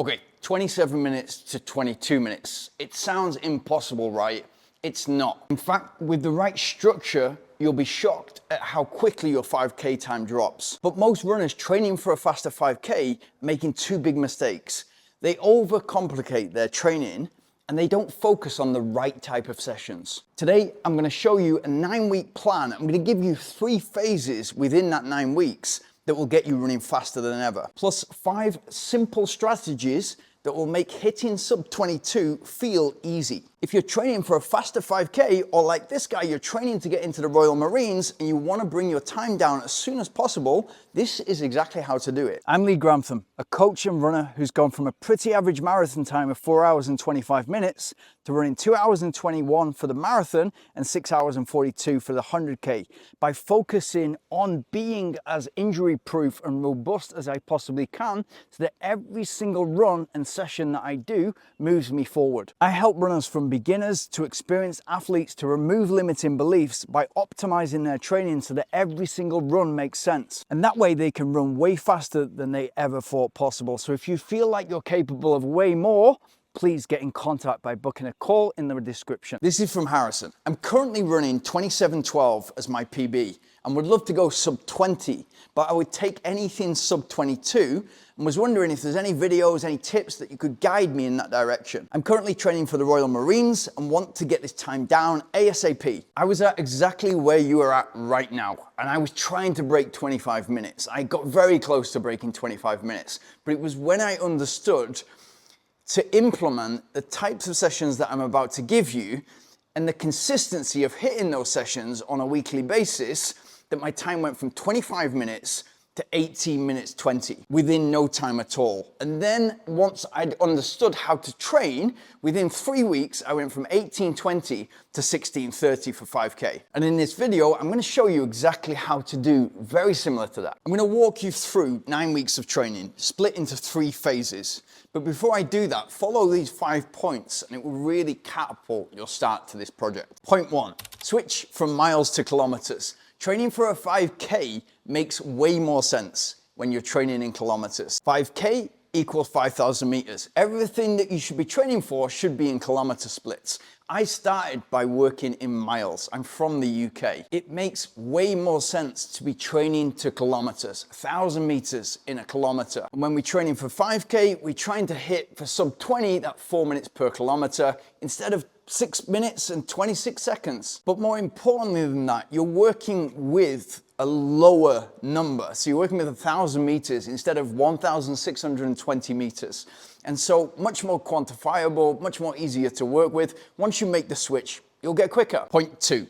Okay, 27 minutes to 22 minutes. It sounds impossible, right? It's not. In fact, with the right structure, you'll be shocked at how quickly your 5K time drops. But most runners training for a faster 5K are making two big mistakes. They overcomplicate their training and they don't focus on the right type of sessions. Today, I'm gonna show you a 9-week plan. I'm gonna give you 3 phases within that 9 weeks that will get you running faster than ever. Plus 5 simple strategies that will make hitting sub 22 feel easy. If you're training for a faster 5K, or like this guy, you're training to get into the Royal Marines and you want to bring your time down as soon as possible, this is exactly how to do it. I'm Grantham, a coach and runner who's gone from a pretty average marathon time of 4 hours and 25 minutes to running 2 hours and 21 for the marathon and 6 hours and 42 for the 100K by focusing on being as injury proof and robust as I possibly can so that every single run and session that I do moves me forward. I help runners from beginners to experienced athletes to remove limiting beliefs by optimizing their training so that every single run makes sense. And that way they can run way faster than they ever thought possible. So if you feel like you're capable of way more, please get in contact by booking a call in the description. This is from Harrison. I'm currently running 27:12 as my PB and would love to go sub 20, but I would take anything sub 22 and was wondering if there's any videos, any tips that you could guide me in that direction. I'm currently training for the Royal Marines and want to get this time down ASAP. I was at exactly where you are at right now, and I was trying to break 25 minutes. I got very close to breaking 25 minutes, but it was when I understood to implement the types of sessions that I'm about to give you and the consistency of hitting those sessions on a weekly basis that my time went from 25 minutes to 18 minutes 20 within no time at all. And then once I'd understood how to train, within 3 weeks, I went from 18:20 to 16:30 for 5K. And in this video, I'm gonna show you exactly how to do very similar to that. I'm gonna walk you through 9 weeks of training, split into 3 phases. But before I do that, follow these 5 points and it will really catapult your start to this project. Point 1, switch from miles to kilometers. Training for a 5K makes way more sense when you're training in kilometers. 5K equals 5,000 meters. Everything that you should be training for should be in kilometer splits. I started by working in miles. I'm from the UK. It makes way more sense to be training to kilometers, 1,000 meters in a kilometer. And when we're training for 5K, we're trying to hit for sub 20, that 4 minutes per kilometer, instead of 6 minutes and 26 seconds. But more importantly than that, you're working with a lower number. So you're working with 1,000 meters instead of 1,620 meters. And so much more quantifiable, much more easier to work with. Once you make the switch, you'll get quicker. Point 2,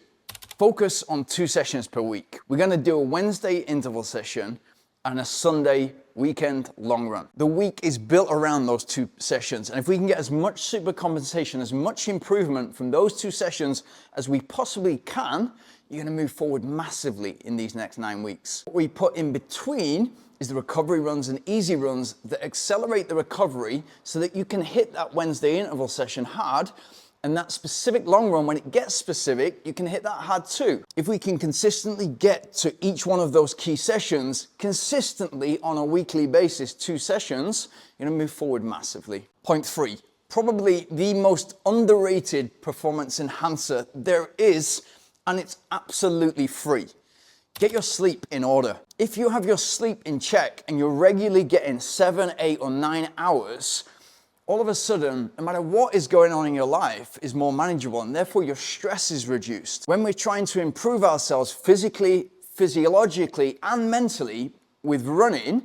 focus on 2 sessions per week. We're gonna do a Wednesday interval session and a Sunday weekend long run. The week is built around those 2 sessions. And if we can get as much super compensation, as much improvement from those 2 sessions as we possibly can, you're gonna move forward massively in these next 9 weeks. What we put in between is the recovery runs and easy runs that accelerate the recovery so that you can hit that Wednesday interval session hard, and that specific long run, when it gets specific, you can hit that hard too. If we can consistently get to each one of those key sessions consistently on a weekly basis, 2 sessions, you're gonna move forward massively. Point 3, probably the most underrated performance enhancer there is, and it's absolutely free. Get your sleep in order. If you have your sleep in check and you're regularly getting 7, 8, or 9 hours, all of a sudden, no matter what is going on in your life, is more manageable, and therefore your stress is reduced. When we're trying to improve ourselves physically, physiologically, and mentally with running,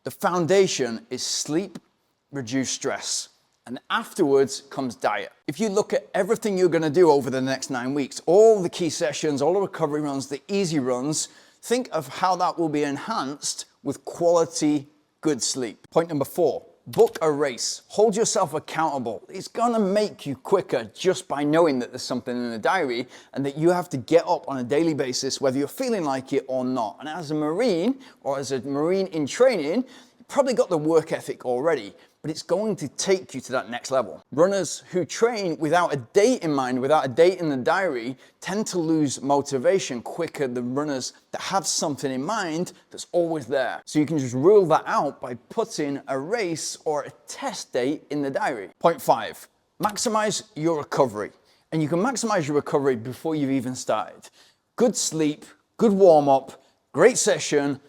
the foundation is sleep, reduce stress. And afterwards comes diet. If you look at everything you're gonna do over the next 9 weeks, all the key sessions, all the recovery runs, the easy runs, think of how that will be enhanced with quality, good sleep. Point number 4, book a race. Hold yourself accountable. It's gonna make you quicker just by knowing that there's something in the diary and that you have to get up on a daily basis, whether you're feeling like it or not. And as a Marine, or as a Marine in training, you've probably got the work ethic already. but it's going to take you to that next level. Runners who train without a date in mind, without a date in the diary, tend to lose motivation quicker than runners that have something in mind that's always there. So you can just rule that out by putting a race or a test date in the diary. Point 5, maximize your recovery. And you can maximize your recovery before you've even started. Good sleep, good warm up, great session,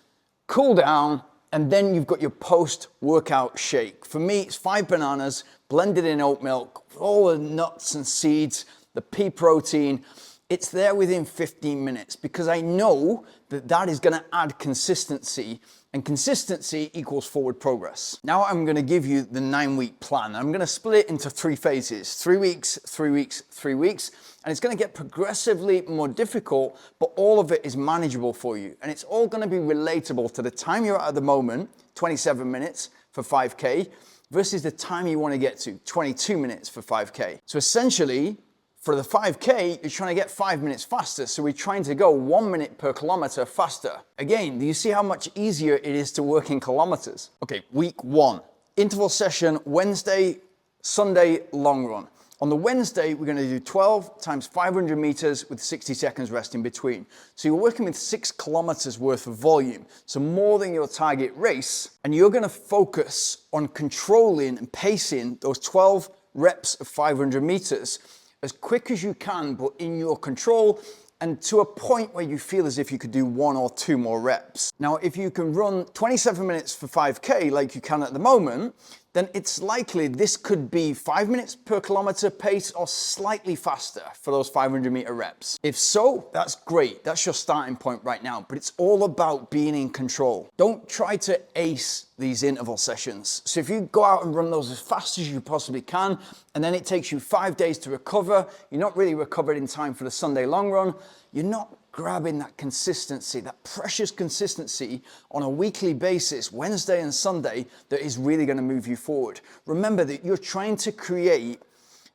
cool down, and then you've got your post-workout shake. For me, it's 5 bananas blended in oat milk, all the nuts and seeds, the pea protein. It's there within 15 minutes because I know that that is gonna add consistency, and consistency equals forward progress. Now I'm gonna give you the 9-week plan. I'm gonna split it into 3 phases, 3 weeks, 3 weeks, 3 weeks, and it's gonna get progressively more difficult, but all of it is manageable for you. And it's all gonna be relatable to the time you're at the moment, 27 minutes for 5K, versus the time you wanna get to, 22 minutes for 5K. So essentially, for the 5K, you're trying to get 5 minutes faster, so we're trying to go 1 minute per kilometer faster. Again, do you see how much easier it is to work in kilometers? Okay, week 1, interval session, Wednesday, Sunday, long run. On the Wednesday, we're gonna do 12 times 500 meters with 60 seconds rest in between. So you're working with 6 kilometers worth of volume, so more than your target race, and you're gonna focus on controlling and pacing those 12 reps of 500 meters as quick as you can, but in your control, and to a point where you feel as if you could do 1 or 2 more reps. Now, if you can run 27 minutes for 5K like you can at the moment, then it's likely this could be 5 minutes per kilometer pace or slightly faster for those 500 meter reps. If so, that's great. That's your starting point right now, but it's all about being in control. Don't try to ace these interval sessions. So if you go out and run those as fast as you possibly can, and then it takes you 5 days to recover, you're not really recovered in time for the Sunday long run, you're not grabbing that consistency, that precious consistency on a weekly basis, Wednesday and Sunday, that is really going to move you forward. Remember that you're trying to create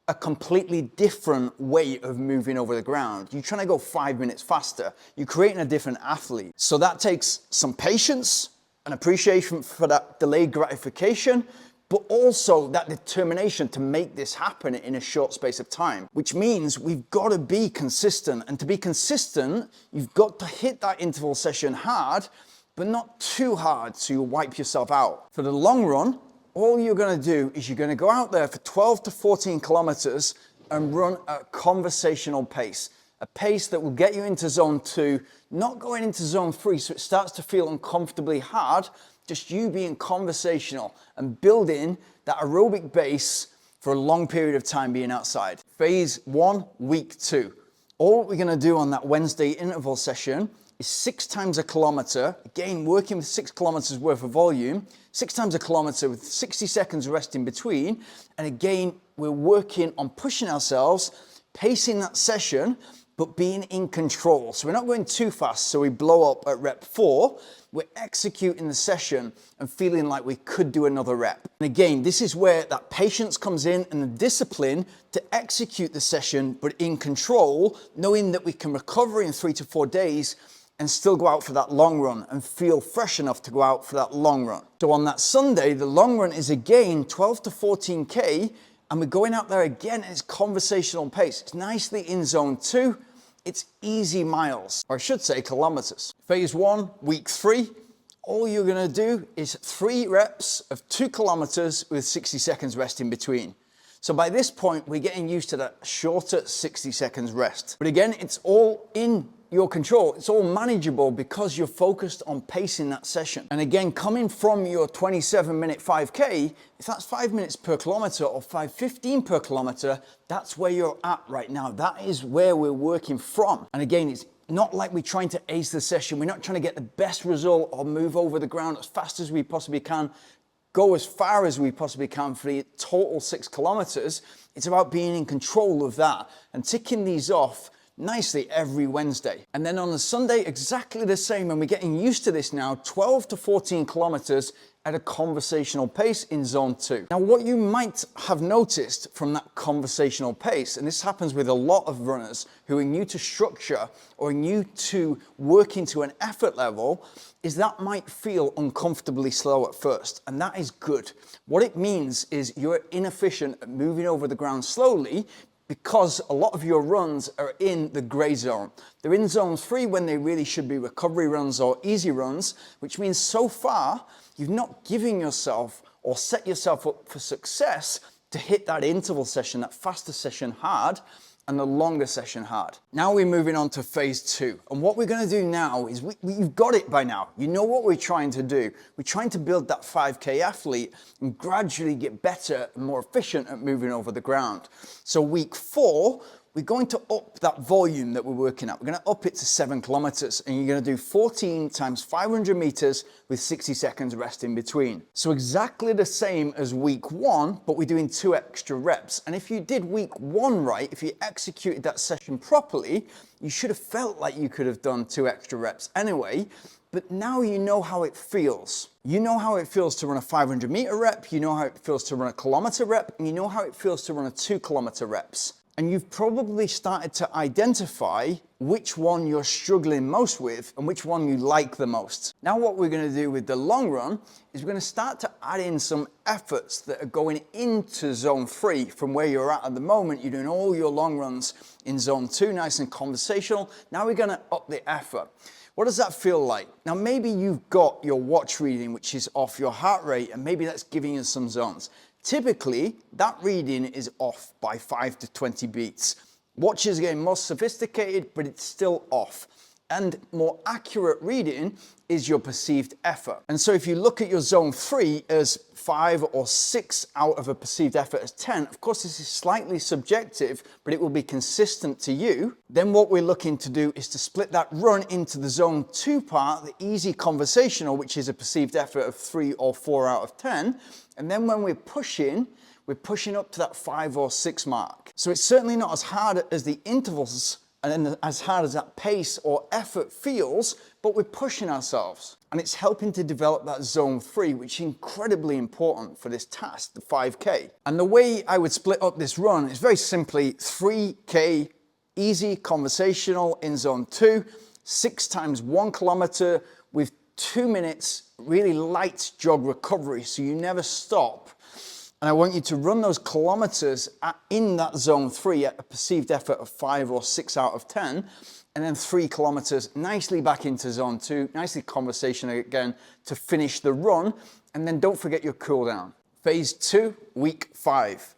a completely different way of moving over the ground. You're trying to go 5 minutes faster. You're creating a different athlete. So that takes some patience, an appreciation for that delayed gratification, but also that determination to make this happen in a short space of time, which means we've got to be consistent. And to be consistent, you've got to hit that interval session hard, but not too hard so you wipe yourself out. For the long run, all you're going to do is you're going to go out there for 12 to 14 kilometers and run at a conversational pace, a pace that will get you into zone 2, not going into zone 3 so it starts to feel uncomfortably hard, just you being conversational and building that aerobic base for a long period of time being outside. Phase 1, week 2. All we're gonna do on that Wednesday interval session is 6 times a kilometer, again, working with 6 kilometers worth of volume, 6 times a kilometer with 60 seconds rest in between. And again, we're working on pushing ourselves, pacing that session, but being in control. So we're not going too fast, so we blow up at rep 4. We're executing the session and feeling like we could do another rep. And again, this is where that patience comes in and the discipline to execute the session, but in control, knowing that we can recover in 3 to 4 days and still go out for that long run and feel fresh enough to go out for that long run. So on that Sunday, the long run is again 12 to 14K, and we're going out there again, and it's conversational pace. It's nicely in zone 2. It's easy miles, or I should say kilometers. Phase 1, week 3, all you're gonna do is 3 reps of 2 kilometers with 60 seconds rest in between. So by this point, we're getting used to that shorter 60 seconds rest. But again, it's all in your control. It's all manageable because you're focused on pacing that session. And again, coming from your 27-minute 5K, if that's 5 minutes per kilometer or 5:15 per kilometer, that's where you're at right now. That is where we're working from. And again, it's not like we're trying to ace the session. We're not trying to get the best result or move over the ground as fast as we possibly can, go as far as we possibly can for the total 6 kilometers. It's about being in control of that and ticking these off nicely every Wednesday. And then on the Sunday, exactly the same, and we're getting used to this now, 12 to 14 kilometers at a conversational pace in zone 2. Now, what you might have noticed from that conversational pace, and this happens with a lot of runners who are new to structure or new to working to an effort level, is that might feel uncomfortably slow at first, and that is good. What it means is you're inefficient at moving over the ground slowly because a lot of your runs are in the gray zone. They're in zone 3 when they really should be recovery runs or easy runs, which means so far you've not given yourself or set yourself up for success to hit that interval session, that faster session hard, and the longer session hard. Now we're moving on to phase 2. And what we're gonna do now is, you've got it by now. You know what we're trying to do. We're trying to build that 5K athlete and gradually get better and more efficient at moving over the ground. So week 4, we're going to up that volume that we're working at. We're gonna up it to 7 kilometers, and you're gonna do 14 times 500 meters with 60 seconds rest in between. So exactly the same as week 1, but we're doing 2 extra reps. And if you did week 1 right, if you executed that session properly, you should have felt like you could have done 2 extra reps anyway. But now you know how it feels. You know how it feels to run a 500 meter rep, you know how it feels to run a kilometer rep, and you know how it feels to run a 2 kilometer reps. And you've probably started to identify which one you're struggling most with and which one you like the most. Now what we're gonna do with the long run is we're gonna start to add in some efforts that are going into zone 3 from where you're at the moment. You're doing all your long runs in zone 2, nice and conversational. Now we're gonna up the effort. What does that feel like? Now maybe you've got your watch reading, which is off your heart rate, and maybe that's giving you some zones. Typically, that reading is off by 5 to 20 beats. Watch is getting more sophisticated, but it's still off. And more accurate reading is your perceived effort. And so if you look at your zone 3 as 5 or 6 out of a perceived effort as 10, of course this is slightly subjective, but it will be consistent to you. Then what we're looking to do is to split that run into the zone 2 part, the easy conversational, which is a perceived effort of 3 or 4 out of 10. And then when we're pushing up to that 5 or 6 mark. So it's certainly not as hard as the intervals and then as hard as that pace or effort feels, but we're pushing ourselves. And it's helping to develop that zone 3, which is incredibly important for this task, the 5K. And the way I would split up this run is very simply 3K easy conversational in zone 2, 6 times 1 kilometer with 2 minutes really light jog recovery, so you never stop. And I want you to run those kilometers in that zone 3 at a perceived effort of 5 or 6 out of 10, and then 3 kilometers nicely back into zone 2, nicely conversational again to finish the run, and then don't forget your cool down. Phase 2, week 5.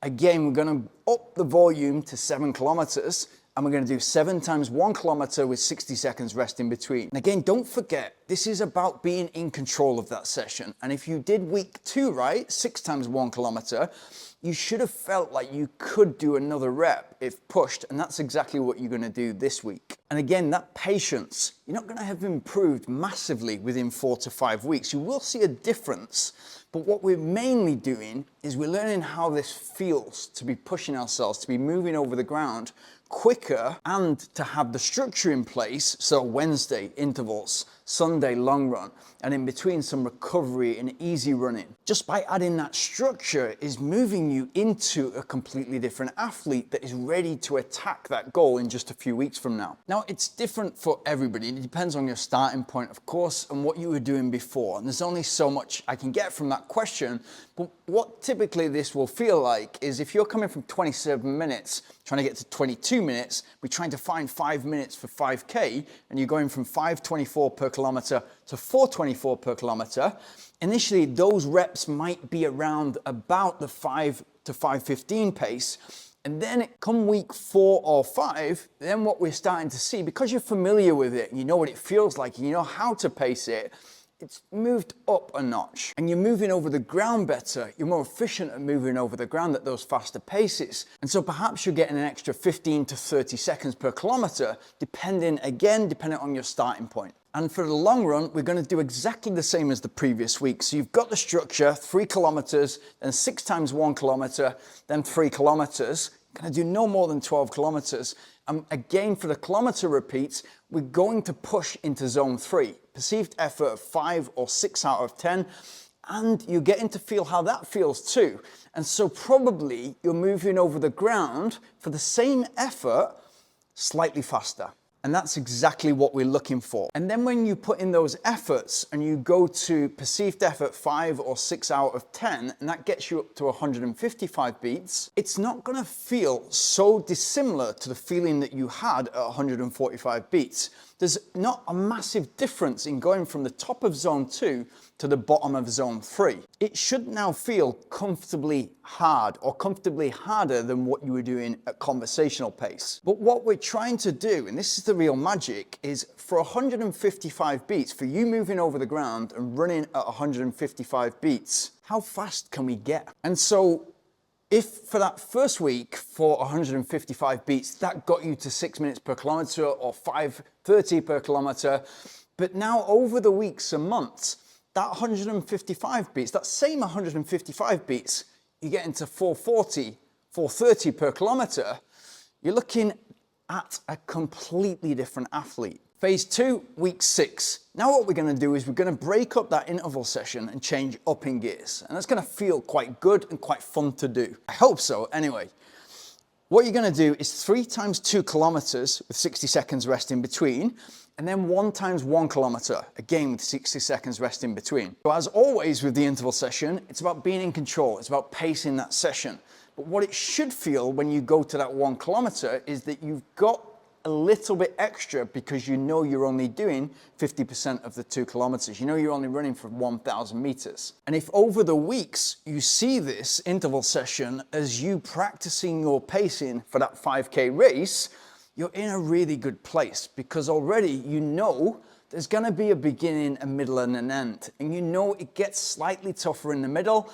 Again, we're gonna up the volume to 7 kilometers, and we're gonna do 7 times 1 kilometer with 60 seconds rest in between. And again, don't forget, this is about being in control of that session. And if you did week 2 right, 6 times 1 kilometer, you should have felt like you could do another rep if pushed, and that's exactly what you're gonna do this week. And again, that patience, you're not gonna have improved massively within 4 to 5 weeks. You will see a difference, but what we're mainly doing is we're learning how this feels to be pushing ourselves, to be moving over the ground quicker, and to have the structure in place. So Wednesday intervals, Sunday long run, and in between some recovery and easy running. Just by adding that structure is moving you into a completely different athlete that is ready to attack that goal in just a few weeks from now. Now it's different for everybody. It depends on your starting point, of course, and what you were doing before. And there's only so much I can get from that question. But what typically this will feel like is if you're coming from 27 minutes, trying to get to 22 minutes, we're trying to find 5 minutes for 5K, and you're going from 5:24 per kilometer to 4:24 per kilometer. Initially, those reps might be around about the 5 to 5:15 pace. And then come week 4 or 5, then what we're starting to see, because you're familiar with it, and you know what it feels like, and you know how to pace it, it's moved up a notch, and you're moving over the ground better. You're more efficient at moving over the ground at those faster paces. And so perhaps you're getting an extra 15 to 30 seconds per kilometer, depending on your starting point. And for the long run, we're going to do exactly the same as the previous week. So you've got the structure, 3 kilometers, then 6 times 1 kilometer, then 3 kilometers. Going to do no more than 12 kilometers. And again, for the kilometer repeats, we're going to push into zone 3. Perceived effort of 5 or 6 out of 10. and you're getting to feel how that feels too. And so probably you're moving over the ground for the same effort, slightly faster. And that's exactly what we're looking for. And then when you put in those efforts and you go to perceived effort 5 or 6 out of 10, and that gets you up to 155 beats, it's not gonna feel so dissimilar to the feeling that you had at 145 beats. There's not a massive difference in going from the top of zone 2 to the bottom of zone 3. It should now feel comfortably hard or comfortably harder than what you were doing at conversational pace. But what we're trying to do, and this is the real magic, is for 155 beats, for you moving over the ground and running at 155 beats, how fast can we get? And so if for that first week for 155 beats, that got you to 6 minutes per kilometer or 5:30 per kilometer, but now over the weeks and months, that 155 beats, that same 155 beats, you get into 440, 430 per kilometer, you're looking at a completely different athlete. Phase 2, week 6. Now what we're gonna do is we're gonna break up that interval session and change up in gears. And that's gonna feel quite good and quite fun to do. I hope so, anyway. What you're gonna do is 3 times 2 kilometers with 60 seconds rest in between, and then 1 times 1 kilometer, again with 60 seconds rest in between. So as always with the interval session, it's about being in control, it's about pacing that session. But what it should feel when you go to that 1 kilometer is that you've got a little bit extra because you know you're only doing 50% of the 2 kilometers. You know you're only running for 1,000 meters. And if over the weeks you see this interval session as you practicing your pacing for that 5K race, you're in a really good place because already you know there's gonna be a beginning, a middle, and an end. And you know it gets slightly tougher in the middle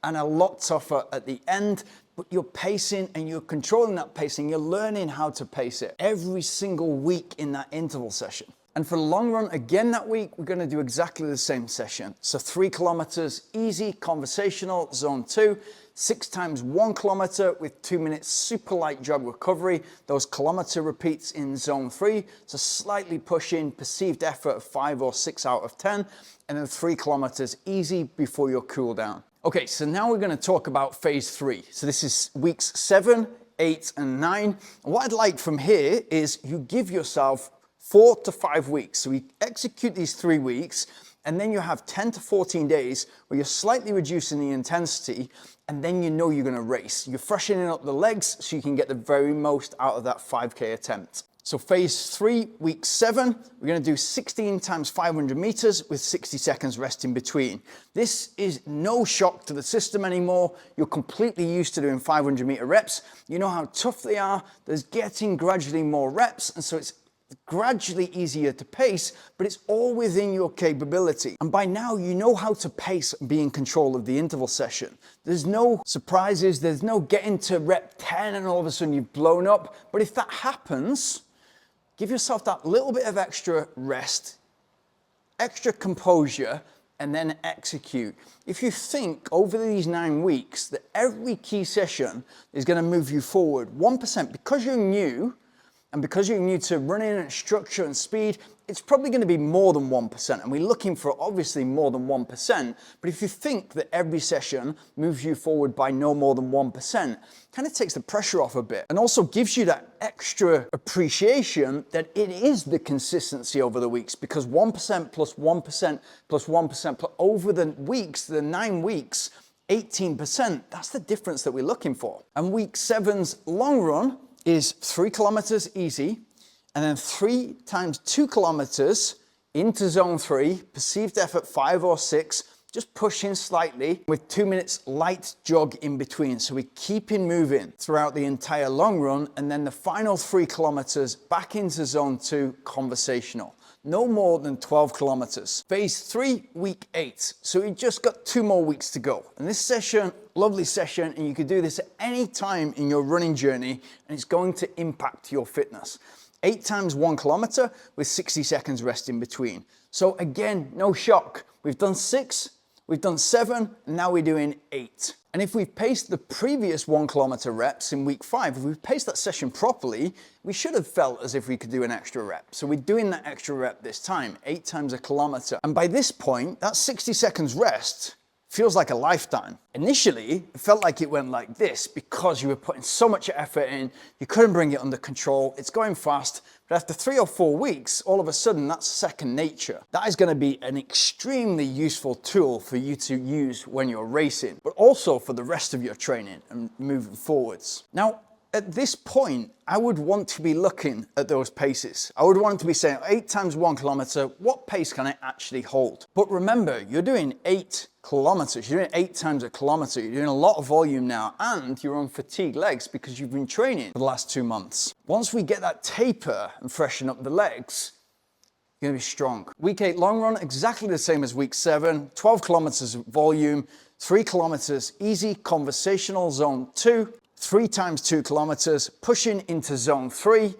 and a lot tougher at the end, but you're pacing and you're controlling that pacing. You're learning how to pace it every single week in that interval session. And for the long run, again that week, we're gonna do exactly the same session. So 3 kilometers, easy, conversational, zone 2, 6 times 1 kilometer with 2 minutes super light jog recovery. Those kilometer repeats in zone 3, so slightly pushing, perceived effort of 5 or 6 out of 10, and then 3 kilometers easy before your cool down. Okay, so now we're gonna talk about phase 3. So this is weeks 7, 8, and 9. And what I'd like from here is you give yourself 4 to 5 weeks. So we execute these 3 weeks, and then you have 10 to 14 days where you're slightly reducing the intensity, and then you know you're gonna race. You're freshening up the legs so you can get the very most out of that 5K attempt. So phase 3, week 7, we're gonna do 16 times 500 meters with 60 seconds rest in between. This is no shock to the system anymore. You're completely used to doing 500 meter reps. You know how tough they are. There's getting gradually more reps, and so it's gradually easier to pace, but it's all within your capability. And by now, you know how to pace and be in control of the interval session. There's no surprises, there's no getting to rep 10 and all of a sudden you've blown up. But if that happens, give yourself that little bit of extra rest, extra composure, and then execute. If you think over these 9 weeks that every key session is gonna move you forward 1%, because you're new, and because you're new to running and structure and speed, it's probably gonna be more than 1%. And we're looking for obviously more than 1%. But if you think that every session moves you forward by no more than 1%, kind of takes the pressure off a bit and also gives you that extra appreciation that it is the consistency over the weeks, because 1% plus 1% plus 1% plus over the weeks, the 9 weeks, 18%, that's the difference that we're looking for. And week 7's long run is 3 kilometers easy, and then 3 times 2 kilometers into zone 3, perceived effort 5 or 6, just pushing slightly with 2 minutes light jog in between. So we're keeping moving throughout the entire long run, and then the final 3 kilometers back into zone 2, conversational. No more than 12 kilometers. Phase 3, week 8. So we just got 2 more weeks to go. And this session, lovely session, and you could do this at any time in your running journey, and it's going to impact your fitness. 8 times 1 kilometer with 60 seconds rest in between. So again, no shock. We've done 6, we've done 7, and now we're doing 8. And if we've paced the previous 1 kilometer reps in week 5, if we've paced that session properly, we should have felt as if we could do an extra rep. So we're doing that extra rep this time, 8 times a kilometer. And by this point, that 60 seconds rest feels like a lifetime. Initially, it felt like it went like this because you were putting so much effort in, you couldn't bring it under control, it's going fast, but after 3 or 4 weeks, all of a sudden that's second nature. That is going to be an extremely useful tool for you to use when you're racing, but also for the rest of your training and moving forwards. Now, at this point, I would want to be looking at those paces. I would want to be saying 8 times 1 kilometer, what pace can I actually hold? But remember, you're doing 8 kilometers, you're doing 8 times a kilometer, you're doing a lot of volume now, and you're on fatigued legs because you've been training for the last 2 months. Once we get that taper and freshen up the legs, you're gonna be strong. Week 8 long run, exactly the same as week 7, 12 kilometers of volume, 3 kilometers easy, conversational, zone 2, 3 times 2 kilometers, pushing into zone 3,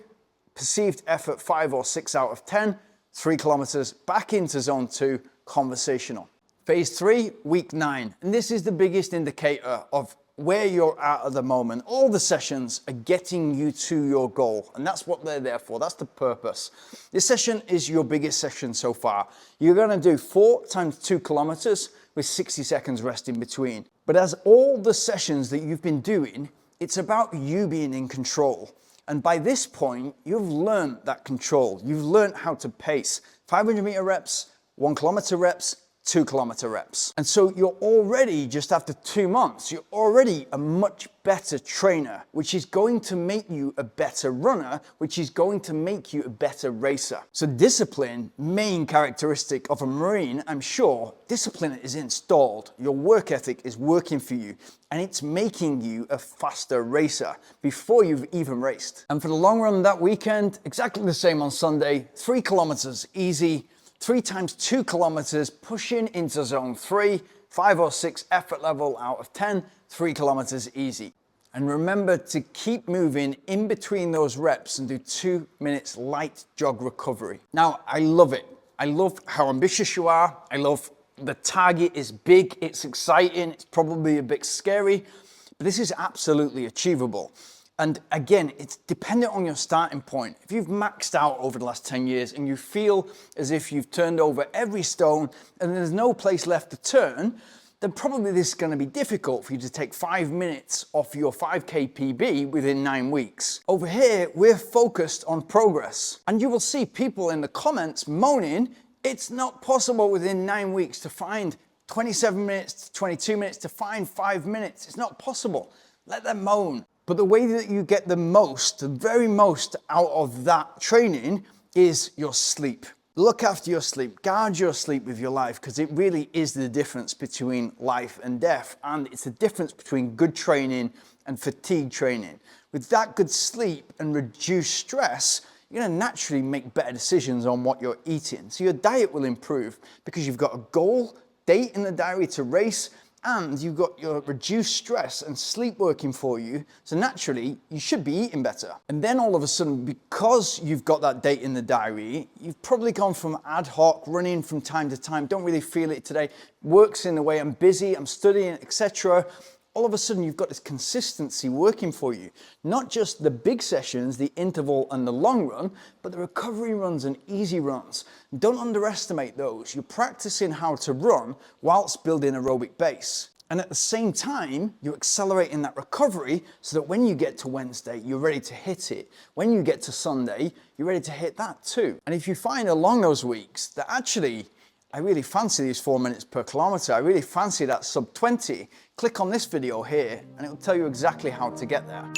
perceived effort 5 or 6 out of 10, 3 kilometers, back into zone 2, conversational. Phase 3, week 9, and this is the biggest indicator of where you're at the moment. All the sessions are getting you to your goal, and that's what they're there for. That's the purpose. This session is your biggest session so far. You're gonna do 4 times 2 kilometers with 60 seconds rest in between. But as all the sessions that you've been doing, it's about you being in control. And by this point, you've learned that control. You've learned how to pace 500 meter reps, 1 kilometer reps, 2 kilometer reps. And so you're already, just after 2 months, you're already a much better trainer, which is going to make you a better runner, which is going to make you a better racer. So discipline, main characteristic of a Marine, I'm sure, discipline is installed. Your work ethic is working for you, and it's making you a faster racer before you've even raced. And for the long run that weekend, exactly the same on Sunday, 3 kilometers easy, 3 times 2 kilometers, pushing into zone 3, 5 or 6 effort level out of 10, 3 kilometers easy. And remember to keep moving in between those reps and do 2 minutes light jog recovery. Now, I love it. I love how ambitious you are. I love the target is big, it's exciting, it's probably a bit scary, but this is absolutely achievable. And again, it's dependent on your starting point. If you've maxed out over the last 10 years and you feel as if you've turned over every stone and there's no place left to turn, then probably this is going to be difficult for you to take 5 minutes off your 5K PB within 9 weeks. Over here, we're focused on progress. And you will see people in the comments moaning, it's not possible within 9 weeks to find 27 minutes to 22 minutes to find 5 minutes. It's not possible. Let them moan. But the way that you get the most, the very most out of that training is your sleep. Look after your sleep, guard your sleep with your life, because it really is the difference between life and death. And it's the difference between good training and fatigue training. With that good sleep and reduced stress, you're gonna naturally make better decisions on what you're eating. So your diet will improve because you've got a goal, date in the diary to race, and you've got your reduced stress and sleep working for you, so naturally you should be eating better. And then all of a sudden, because you've got that date in the diary, you've probably gone from ad hoc, running from time to time, don't really feel it today, works in the way I'm busy, I'm studying, etc. All of a sudden you've got this consistency working for you. Not just the big sessions, the interval and the long run, but the recovery runs and easy runs. Don't underestimate those. You're practicing how to run whilst building aerobic base. And at the same time, you're accelerating that recovery so that when you get to Wednesday, you're ready to hit it. When you get to Sunday, you're ready to hit that too. And if you find along those weeks that actually, I really fancy these 4 minutes per kilometer, I really fancy that sub 20, click on this video here and it will tell you exactly how to get there.